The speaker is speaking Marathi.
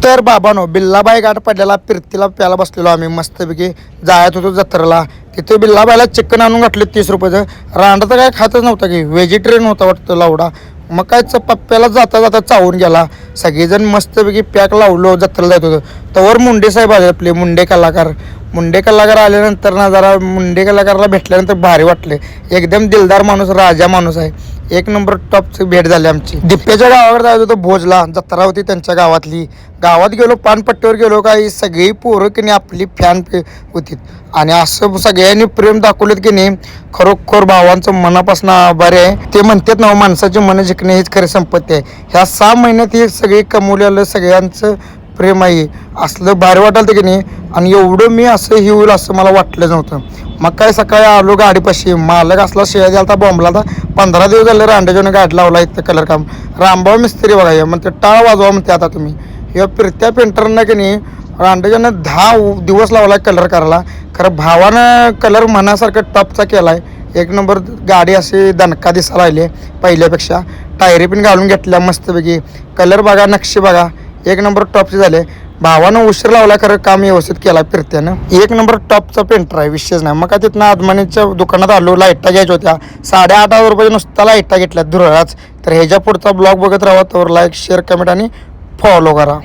तर बाबानो बिल्लाबाई घाट पडलेला फिरतीला प्यायला बसलेलो आम्ही मस्तपैकी जायत होतो जत्रेला. तिथे बिल्लाबाईला चिकन आणून घातले 30 रुपयाचं. रांडा तर काय खातच नव्हता की व्हेजिटेरियन होता वाटतं लावडा. मग काय पप्प्याला जाता जाता चावून गेला. सगळेजण मस्तपैकी पॅक लावलो जत्रेला जात होतो. तवर मुंडे साहेब आले आपले मुंडे कलाकार आल्यानंतर ना जरा मुंडे कलाकारला भेटल्यानंतर भारी वाटले. एकदम दिलदार माणूस राजा माणूस आहे. एक नंबर टॉपची भेट झाली आमची. दिप्प्याच्या गावाकडे जायचं होतं भोजला. जत्रा होती त्यांच्या गावातली. गावात गेलो पानपट्टीवर गेलो काही सगळी पोरं की नाही आपली फॅन होती आणि असं सगळ्यांनी प्रेम दाखवलेत की नाही. खरोखर भावांचं मनापासून आभारी आहे. ते म्हणतात ना माणसाचे मन जिंकणे हीच खरी संपत्ती आहे. ह्या 6 महिन्यात हे सगळे कमवलेलं सगळ्यांचं प्रेम आहे. असलं भारी वाटायला की नाही. आणि एवढं मी असं हे होईल असं मला वाटलं नव्हतं. मग काय सकाळी आलो गाडीपाशी. मालक असला शेळ्या द्यायला होता बॉम्बला. आता 15 दिवस झाले रांडेजोने गाडी लावला इथं कलर काम. रामभाऊ मिस्त्री बघा हे म्हणते टाळ वाजवा म्हणते आता तुम्ही. या फिरत्या पेंटरनं की नाही रांडेजोनं 10 दिवस लावला कलर करायला. खरं भावानं कलर मनासारखं टॉपचा केला आहे. एक नंबर गाडी अशी दणका दिसायला राहिली पहिल्यापेक्षा. टायरी पण घालून घेतल्या मस्तपैकी. कलर बघा नक्षी बघा एक नंबर टॉपचे झाले. भावानं उशीर लावला खरं काम व्यवस्थित केला फिरत्यानं. एक नंबर टॉपचा पेंटर आहे विशेष नाही. मग काय तिथनं आदमानीच्या दुकानात आलो. लाईटा घ्यायच्या होत्या 8,500 रुपये नुसता लाईटा घेतल्या धुरळाच. तर ह्याच्या पुढचा ब्लॉग बघत राहा. तर लाईक शेअर कमेंट आणि फॉलो करा.